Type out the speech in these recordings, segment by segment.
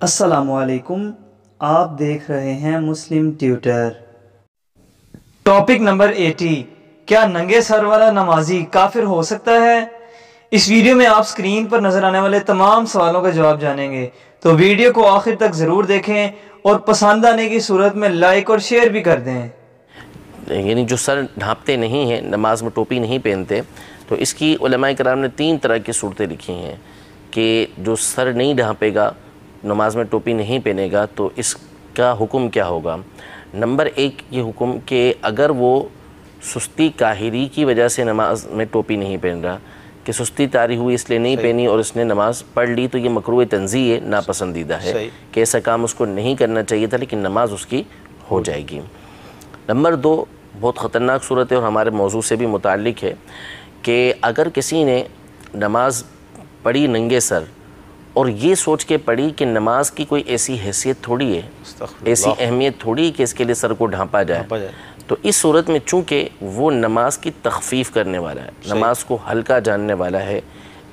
السلام علیکم، آپ دیکھ رہے ہیں مسلم ٹیوٹر۔ ٹاپک نمبر 80، کیا ننگے سر والا نمازی کافر ہو سکتا ہے؟ اس ویڈیو میں آپ سکرین پر نظر آنے والے تمام سوالوں کا جواب جانیں گے، تو ویڈیو کو آخر تک ضرور دیکھیں اور پسند آنے کی صورت میں لائک اور شیئر بھی کر دیں۔ یعنی جو سر ڈھانپتے نہیں ہیں، نماز میں ٹوپی نہیں پہنتے، تو اس کی علماء کرام نے 3 طرح کی صورتیں لکھی ہیں کہ جو سر نہیں ڈھانپے گا، نماز میں ٹوپی نہیں پہنے گا، تو اس کا حکم کیا ہوگا۔ نمبر 1 یہ حکم کہ اگر وہ سستی کاہلی کی وجہ سے نماز میں ٹوپی نہیں پہن رہا، کہ سستی طاری ہوئی اس لیے نہیں پہنی اور اس نے نماز پڑھ لی، تو یہ مکروہ تنزیہ ہے، ناپسندیدہ ہے کہ ایسا کام اس کو نہیں کرنا چاہیے تھا، لیکن نماز اس کی ہو جائے گی۔ نمبر 2 بہت خطرناک صورت ہے اور ہمارے موضوع سے بھی متعلق ہے کہ اگر کسی نے نماز پڑھی ننگے سر اور یہ سوچ کے پڑھی کہ نماز کی کوئی ایسی حیثیت تھوڑی ہے، ایسی اہمیت تھوڑی ہے کہ اس کے لیے سر کو ڈھانپا جائے، تو اس صورت میں چونکہ وہ نماز کی تخفیف کرنے والا ہے، نماز کو ہلکا جاننے والا ہے،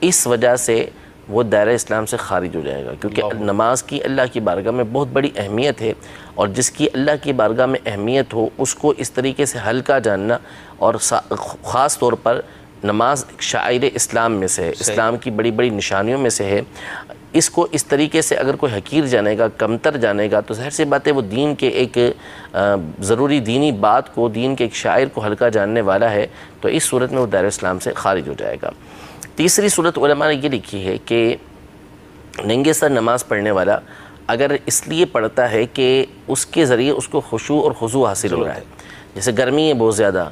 اس وجہ سے وہ دائرہ اسلام سے خارج ہو جائے گا، کیونکہ نماز کی اللہ کی بارگاہ میں بہت بڑی اہمیت ہے، اور جس کی اللہ کی بارگاہ میں اہمیت ہو اس کو اس طریقے سے ہلکا جاننا، اور خاص طور پر نماز شعائر اسلام میں سے ہے، اسلام کی بڑی بڑی نشانیوں میں سے ہے، اس کو اس طریقے سے اگر کوئی حقیر جانے گا، کمتر جانے گا، تو ظاہر سی بات ہے وہ دین کے ایک ضروری دینی بات کو، دین کے ایک شاعر کو ہلکا جاننے والا ہے، تو اس صورت میں وہ دائرہ اسلام سے خارج ہو جائے گا۔ تیسری صورت علماء نے یہ لکھی ہے کہ ننگے سر نماز پڑھنے والا اگر اس لیے پڑھتا ہے کہ اس کے ذریعے اس کو خشوع اور خضوع حاصل ہو رہا ہے، جیسے گرمی ہے بہت زیادہ،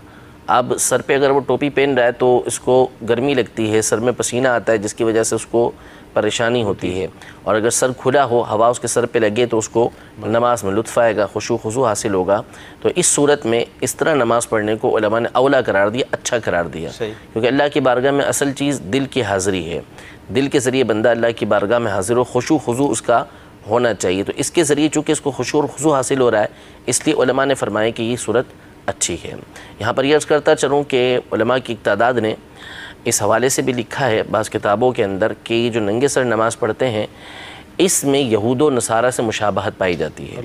اب سر پہ اگر وہ ٹوپی پہن رہا ہے تو اس کو گرمی لگتی ہے، سر میں پسینہ آتا ہے، جس کی وجہ سے اس کو پریشانی ہوتی ہے، اور اگر سر کھلا ہو، ہوا اس کے سر پہ لگے تو اس کو نماز میں لطف آئے گا، خشوع خضوع حاصل ہوگا، تو اس صورت میں اس طرح نماز پڑھنے کو علماء نے اولا قرار دیا، اچھا قرار دیا، کیونکہ اللہ کی بارگاہ میں اصل چیز دل کی حاضری ہے، دل کے ذریعے بندہ اللہ کی بارگاہ میں حاضر ہو، خشوع خضوع اس کا ہونا چاہیے، تو اس کے ذریعے چونکہ اس کو خشوع اور خضوع حاصل ہو رہا ہے، اس لیے علماء نے فرمایا کہ یہ صورت اچھی ہے۔ یہاں پر یہ عرض کرتا چلوں کہ علماء کی ایک تعداد نے اس حوالے سے بھی لکھا ہے بعض کتابوں کے اندر کہ یہ جو ننگے سر نماز پڑھتے ہیں اس میں یہود و نصارہ سے مشابہت پائی جاتی ہے،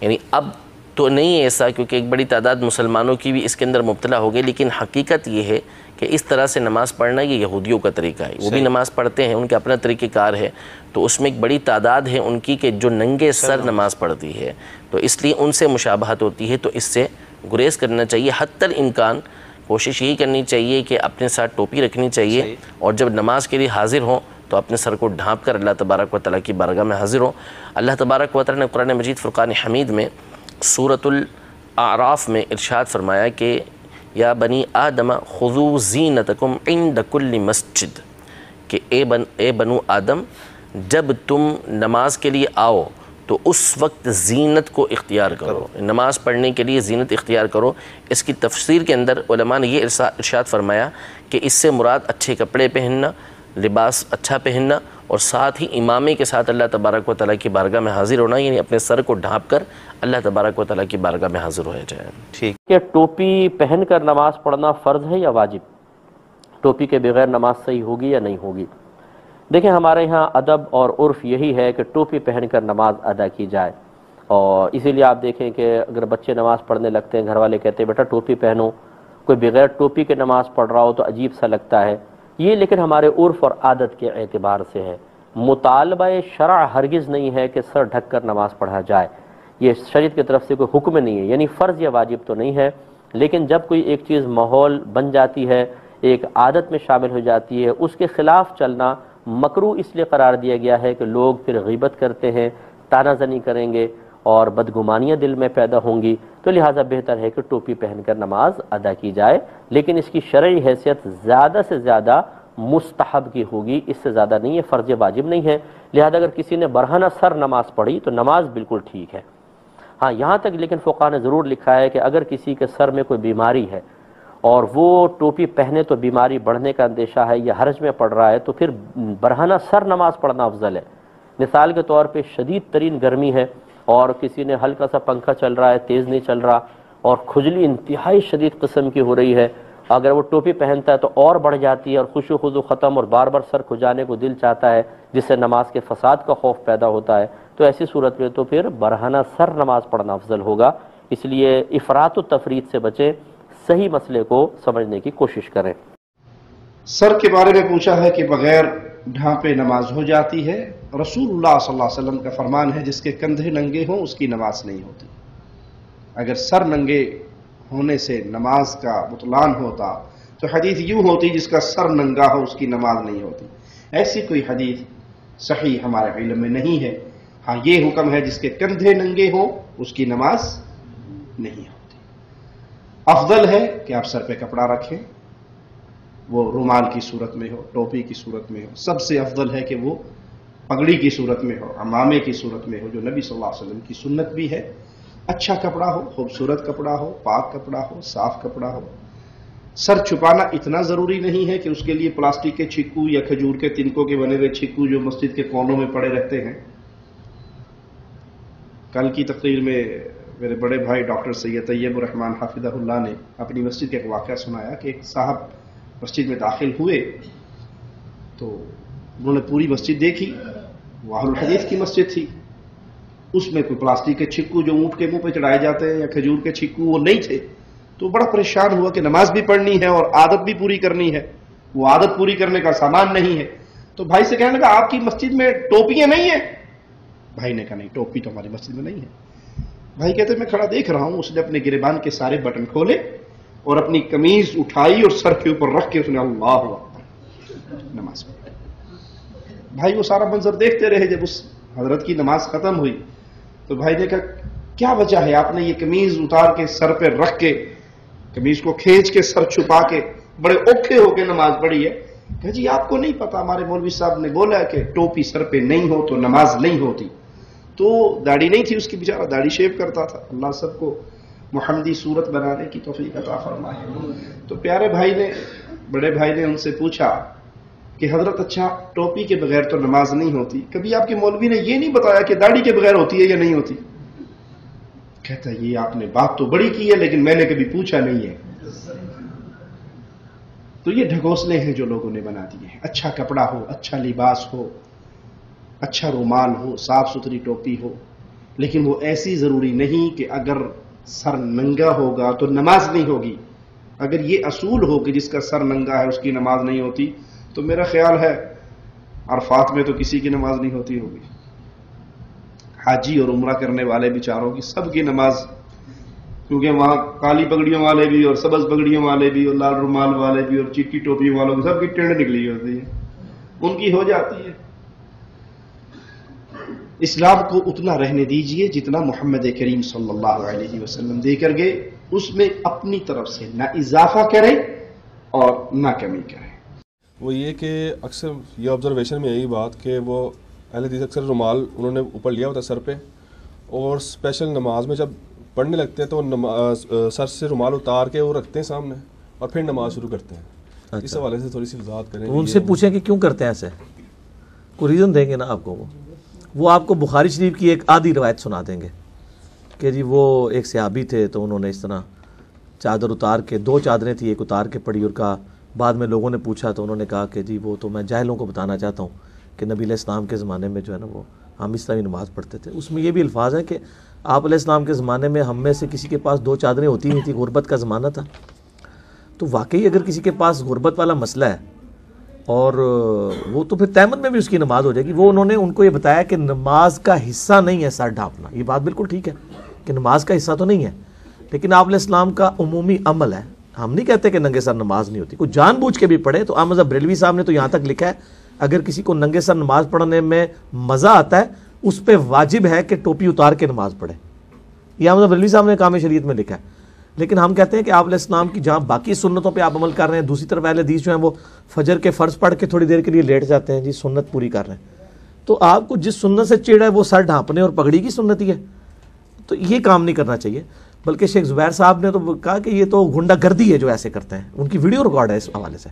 یعنی اب تو نہیں ہے ایسا، کیونکہ ایک بڑی تعداد مسلمانوں کی بھی اس کے اندر مبتلا ہو گئی، لیکن حقیقت یہ ہے کہ اس طرح سے نماز پڑھنا یہ یہودیوں کا طریقہ ہے، وہ بھی نماز پڑھتے ہیں، ان کا اپنا طریقہ کار ہے، تو اس میں ایک بڑی تعداد ہے ان کی کہ جو ننگے سر نماز پڑھتی ہے، تو اس لیے ان سے مشابہت ہوتی ہے، تو اس سے گریز کرنا چاہیے، حتی الامکان کوشش یہی کرنی چاہیے کہ اپنے ساتھ ٹوپی رکھنی چاہیے، اور جب نماز کے لیے حاضر ہوں تو اپنے سر کو ڈھانپ کر اللہ تبارک و تعالیٰ کی بارگاہ میں حاضر ہوں۔ اللہ تبارک و تعالیٰ نے قرآن مجید فرقان حمید میں سورۃ الاعراف میں ارشاد فرمایا کہ یا بنی آدم خذوا زینتکم عند کل مسجد، کہ اے بنو آدم جب تم نماز کے لیے آؤ تو اس وقت زینت کو اختیار کرو، نماز پڑھنے کے لیے زینت اختیار کرو۔ اس کی تفسیر کے اندر علماء نے یہ ارشاد فرمایا کہ اس سے مراد اچھے کپڑے پہننا، لباس اچھا پہننا، اور ساتھ ہی امامے کے ساتھ اللہ تبارک و تعالیٰ کی بارگاہ میں حاضر ہونا، یعنی اپنے سر کو ڈھانپ کر اللہ تبارک و تعالیٰ کی بارگاہ میں حاضر ہو جائے۔ ٹھیک ہے، ٹوپی پہن کر نماز پڑھنا فرض ہے یا واجب؟ ٹوپی کے بغیر نماز صحیح ہوگی یا نہیں ہوگی؟ دیکھیں ہمارے یہاں ادب اور عرف یہی ہے کہ ٹوپی پہن کر نماز ادا کی جائے، اور اسی لیے آپ دیکھیں کہ اگر بچے نماز پڑھنے لگتے ہیں، گھر والے کہتے ہیں بیٹا ٹوپی پہنو، کوئی بغیر ٹوپی کے نماز پڑھ رہا ہو تو عجیب سا لگتا ہے، یہ لیکن ہمارے عرف اور عادت کے اعتبار سے ہے، مطالبہ شرع ہرگز نہیں ہے کہ سر ڈھک کر نماز پڑھا جائے، یہ شریعت کی طرف سے کوئی حکم نہیں ہے، یعنی فرض یا واجب تو نہیں ہے، لیکن جب کوئی ایک چیز ماحول بن جاتی ہے، ایک عادت میں شامل ہو جاتی ہے، اس کے خلاف چلنا مکروہ اس لیے قرار دیا گیا ہے کہ لوگ پھر غیبت کرتے ہیں، طعنہ زنی کریں گے اور بدگمانیاں دل میں پیدا ہوں گی، تو لہٰذا بہتر ہے کہ ٹوپی پہن کر نماز ادا کی جائے، لیکن اس کی شرعی حیثیت زیادہ سے زیادہ مستحب کی ہوگی، اس سے زیادہ نہیں ہے، فرض واجب نہیں ہے، لہذا اگر کسی نے برہنہ سر نماز پڑھی تو نماز بالکل ٹھیک ہے۔ ہاں یہاں تک لیکن فقہاء نے ضرور لکھا ہے کہ اگر کسی کے سر میں کوئی بیماری ہے اور وہ ٹوپی پہنے تو بیماری بڑھنے کا اندیشہ ہے یا حرج میں پڑ رہا ہے، تو پھر برہنہ سر نماز پڑھنا افضل ہے۔ مثال کے طور پہ شدید ترین گرمی ہے اور کسی نے ہلکا سا پنکھا چل رہا ہے، تیز نہیں چل رہا، اور کھجلی انتہائی شدید قسم کی ہو رہی ہے، اگر وہ ٹوپی پہنتا ہے تو اور بڑھ جاتی ہے اور خشوع خضوع ختم اور بار بار سر کھجانے کو دل چاہتا ہے، جس سے نماز کے فساد کا خوف پیدا ہوتا ہے، تو ایسی صورت میں تو پھر برہنہ سر نماز پڑھنا افضل ہوگا۔ اس لیے افراط و تفریط سے بچیں، صحیح مسئلے کو سمجھنے کی کوشش کریں۔ سر کے بارے میں پوچھا ہے کہ بغیر ڈھانپے نماز ہو جاتی ہے۔ رسول اللہ صلی اللہ علیہ وسلم کا فرمان ہے جس کے کندھے ننگے ہوں اس کی نماز نہیں ہوتی۔ اگر سر ننگے ہونے سے نماز کا بطلان ہوتا تو حدیث یوں ہوتی جس کا سر ننگا ہو اس کی نماز نہیں ہوتی۔ ایسی کوئی حدیث صحیح ہمارے علم میں نہیں ہے۔ ہاں یہ حکم ہے جس کے کندھے ننگے ہوں اس کی نماز نہیں ہوتی۔ افضل ہے کہ آپ سر پہ کپڑا رکھیں، وہ رومال کی صورت میں ہو، ٹوپی کی صورت میں ہو۔ سب سے افضل ہے کہ وہ پگڑی کی صورت میں ہو، عمامے کی صورت میں ہو، جو نبی صلی اللہ علیہ وسلم کی سنت بھی ہے۔ اچھا کپڑا ہو، خوبصورت کپڑا ہو، پاک کپڑا ہو، صاف کپڑا ہو۔ سر چھپانا اتنا ضروری نہیں ہے کہ اس کے لیے پلاسٹک کے چھکو یا کھجور کے تنکوں کے بنے ہوئے چھکو جو مسجد کے کونوں میں پڑے رہتے ہیں۔ کل کی تقریر میں میرے بڑے بھائی ڈاکٹر سید طیب الرحمان حافظہ اللہ نے اپنی مسجد کا ایک واقعہ سنایا کہ ایک صاحب مسجد میں داخل ہوئے تو انہوں نے پوری مسجد دیکھی، وہ اہل الحدیث کی مسجد تھی، اس میں کوئی پلاسٹک کے چھکو جو اونٹ کے منہ پہ چڑھائے جاتے ہیں یا کھجور کے چھکو وہ نہیں تھے، تو بڑا پریشان ہوا کہ نماز بھی پڑھنی ہے اور عادت بھی پوری کرنی ہے، وہ عادت پوری کرنے کا سامان نہیں ہے۔ تو بھائی سے کہنے لگا آپ کی مسجد میں ٹوپیاں نہیں ہیں؟ بھائی نے کہا نہیں، ٹوپی تو ہماری مسجد میں نہیں ہے۔ بھائی کہتے میں کھڑا دیکھ رہا ہوں۔ اس نے اپنے گریبان کے سارے بٹن کھولے اور اپنی قمیض اٹھائی اور سر کے اوپر رکھ کے اس نے اللہ اکبر نماز پڑھی۔ بھائی وہ سارا منظر دیکھتے رہے۔ جب اس حضرت کی نماز ختم ہوئی تو بھائی نے کہا کیا وجہ ہے آپ نے یہ قمیض اتار کے سر پہ رکھ کے، قمیض کو کھینچ کے سر چھپا کے بڑے اوکھے ہو کے نماز پڑھی ہے؟ کہ جی آپ کو نہیں پتا، ہمارے مولوی صاحب نے بولا کہ ٹوپی سر پہ نہیں ہو تو نماز نہیں ہوتی۔ تو داڑھی نہیں تھی اس کی، بیچارہ داڑھی شیو کرتا تھا۔ اللہ سب کو محمدی صورت بنانے کی توفیق عطا فرمائے۔ تو پیارے بھائی نے، بڑے بھائی نے ان سے پوچھا کہ حضرت اچھا ٹوپی کے بغیر تو نماز نہیں ہوتی، کبھی آپ کے مولوی نے یہ نہیں بتایا کہ داڑھی کے بغیر ہوتی ہے یا نہیں ہوتی؟ کہتا ہے یہ آپ نے بات تو بڑی کی ہے لیکن میں نے کبھی پوچھا نہیں ہے۔ تو یہ ڈھکوسلے ہیں جو لوگوں نے بنا دیے ہیں۔ اچھا کپڑا ہو، اچھا لباس ہو، اچھا رومال ہو، صاف ستھری ٹوپی ہو، لیکن وہ ایسی ضروری نہیں کہ اگر سر ننگا ہوگا تو نماز نہیں ہوگی۔ اگر یہ اصول ہو کہ جس کا سر ننگا ہے اس کی نماز نہیں ہوتی، تو میرا خیال ہے عرفات میں تو کسی کی نماز نہیں ہوتی ہوگی۔ حاجی اور عمرہ کرنے والے بیچاروں کی سب کی نماز، کیونکہ وہاں کالی پگڑیوں والے بھی اور سبز پگڑیوں والے بھی اور لال رومال والے بھی اور چٹی ٹوپی والوں کی سب کی ٹرینڈ نکلی ہوتی ہے، ان کی ہو جاتی ہے۔ اسلام کو اتنا رہنے دیجئے جتنا محمد کریم صلی اللہ علیہ وسلم دے کر گئے، اس میں اپنی طرف سے نہ اضافہ کریں اور نہ کمی کریں۔ وہ یہ کہ اکثر یہ آبزرویشن میں یہی بات کہ وہ اہل حدیث اکثر رومال انہوں نے اوپر لیا ہوتا ہے سر پہ، اور اسپیشل نماز میں جب پڑھنے لگتے ہیں تو سر سے رومال اتار کے وہ رکھتے ہیں سامنے اور پھر نماز شروع کرتے ہیں۔ اس حوالے سے تھوڑی سی وضاحت کریں۔ ان سے پوچھیں کہ کیوں کرتے ہیں ایسے، کوئی ریزن دیں گے نا آپ کو۔ وہ آپ کو بخاری شریف کی ایک آدھی روایت سنا دیں گے کہ جی وہ ایک صحابی تھے تو انہوں نے اس طرح چادر اتار کے، دو چادریں تھیں، ایک اتار کے پڑھی اور کہا، بعد میں لوگوں نے پوچھا تو انہوں نے کہا کہ جی وہ تو میں جاہلوں کو بتانا چاہتا ہوں کہ نبی علیہ السلام کے زمانے میں جو ہے نا وہ ہم اس طرح نماز پڑھتے تھے۔ اس میں یہ بھی الفاظ ہیں کہ آپ علیہ السلام کے زمانے میں ہم میں سے کسی کے پاس دو چادریں ہوتی نہیں تھی، غربت کا زمانہ تھا۔ تو واقعی اگر کسی کے پاس غربت والا مسئلہ ہے اور وہ تو پھر تیمم میں بھی اس کی نماز ہو جائے گی۔ وہ انہوں نے ان کو یہ بتایا کہ نماز کا حصہ نہیں ہے سر ڈھانپنا، یہ بات بالکل ٹھیک ہے کہ نماز کا حصہ تو نہیں ہے، لیکن آپ علیہ السلام کا عمومی عمل ہے۔ ہم نہیں کہتے کہ ننگے سر نماز نہیں ہوتی، کوئی جان بوجھ کے بھی پڑھے تو احمد بریلوی صاحب نے تو یہاں تک لکھا ہے اگر کسی کو ننگے سر نماز پڑھنے میں مزہ آتا ہے اس پہ واجب ہے کہ ٹوپی اتار کے نماز پڑھے، یہ احمد بریلوی صاحب نے کام شریعت میں لکھا ہے۔ لیکن ہم کہتے ہیں کہ آپ علیہ السلام کی جہاں باقی سنتوں پہ آپ عمل کر رہے ہیں، دوسری طرف اہل حدیث جو ہیں وہ فجر کے فرض پڑھ کے تھوڑی دیر کے لیے لیٹ جاتے ہیں، جی سنت پوری کر رہے ہیں، تو آپ کو جس سنت سے چڑ ہے وہ سر ڈھانپنے اور پگڑی کی سنت ہی ہے، تو یہ کام نہیں کرنا چاہیے۔ بلکہ شیخ زبیر صاحب نے تو کہا کہ یہ تو گنڈا گردی ہے جو ایسے کرتے ہیں، ان کی ویڈیو ریکارڈ ہے اس حوالے سے۔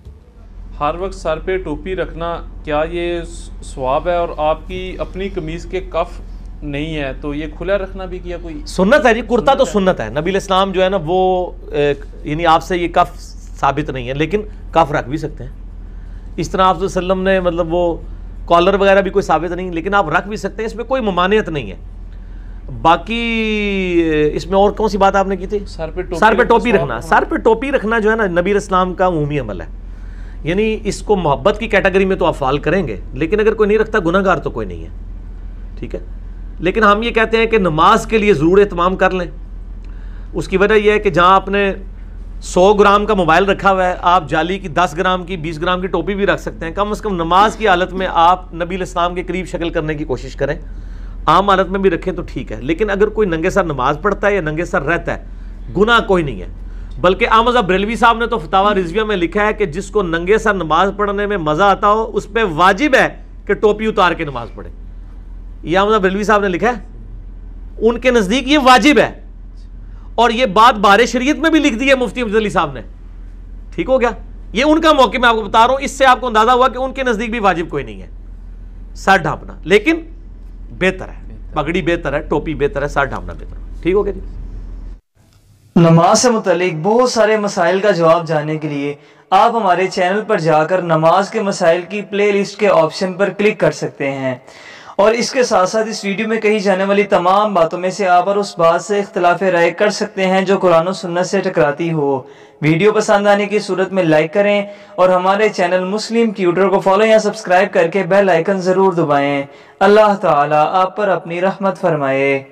ہر وقت سر پہ ٹوپی رکھنا کیا یہ ثواب ہے؟ اور آپ کی اپنی قمیض کے کف نہیں ہے تو یہ کھلا رکھنا بھی کیا کوئی سنت ہے؟ جی کرتا تو سنت ہے، نبی علیہ السلام جو ہے نا وہ یعنی آپ سے یہ کف ثابت نہیں ہے، لیکن کف رکھ بھی سکتے ہیں۔ اس طرح آپ صلی اللہ علیہ وسلم نے مطلب وہ کالر وغیرہ بھی کوئی ثابت نہیں، لیکن آپ رکھ بھی سکتے ہیں، اس میں کوئی ممانعت نہیں ہے۔ باقی اس میں اور کون سی بات آپ نے کی تھی؟ سر پہ ٹوپی رکھنا۔ سر پہ ٹوپی رکھنا جو ہے نا نبی اسلام کا عمومی عمل ہے، یعنی اس کو محبت کی کیٹیگری میں تو آپ فعال کریں گے، لیکن اگر کوئی نہیں رکھتا گناہ گار تو کوئی نہیں ہے، ٹھیک ہے۔ لیکن ہم یہ کہتے ہیں کہ نماز کے لیے ضرور اہتمام کر لیں۔ اس کی وجہ یہ ہے کہ جہاں آپ نے 100 گرام کا موبائل رکھا ہوا ہے، آپ جالی کی 10 گرام کی 20 گرام کی ٹوپی بھی رکھ سکتے ہیں۔ کم از کم نماز کی حالت میں آپ نبی الاسلام کے قریب شکل کرنے کی کوشش کریں، عام حالت میں بھی رکھیں تو ٹھیک ہے۔ لیکن اگر کوئی ننگے سر نماز پڑھتا ہے یا ننگے سر رہتا ہے، گناہ کوئی نہیں ہے۔ بلکہ احمد بریلوی صاحب نے تو فتاوی رضویہ میں لکھا ہے کہ جس کو ننگے سر نماز پڑھنے میں مزہ آتا ہو اس پہ واجب ہے کہ ٹوپی اتار کے نماز پڑھے۔ یہ احمد بریلوی صاحب نے لکھا ہے، ان کے نزدیک یہ واجب ہے، اور یہ بات بار شریعت میں بھی لکھ دی ہے مفتی افضل علی صاحب نے، ٹھیک ہو گیا۔ یہ ان کا موقع میں آپ کو بتا رہا ہوں، اس سے آپ کو اندازہ ہوا کہ ان کے نزدیک بھی واجب کوئی نہیں ہے سر ڈھانپنا، لیکن بہتر ہے، پگڑی بہتر ہے، ٹوپی بہتر ہے، سر ڈھانپنا بہتر ہے، ٹھیک ہو گیا جی۔ نماز سے متعلق بہت سارے مسائل کا جواب جاننے کے لیے آپ ہمارے چینل پر جا کر نماز کے مسائل کی پلے لسٹ کے آپشن پر کلک کر سکتے ہیں، اور اس کے ساتھ ساتھ اس ویڈیو میں کہی جانے والی تمام باتوں میں سے آپ اور اس بات سے اختلاف رائے کر سکتے ہیں جو قرآن و سنت سے ٹکراتی ہو۔ ویڈیو پسند آنے کی صورت میں لائک کریں، اور ہمارے چینل مسلم ٹیوٹر کو فالو یا سبسکرائب کر کے بیل آئیکن ضرور دبائیں۔ اللہ تعالیٰ آپ پر اپنی رحمت فرمائے۔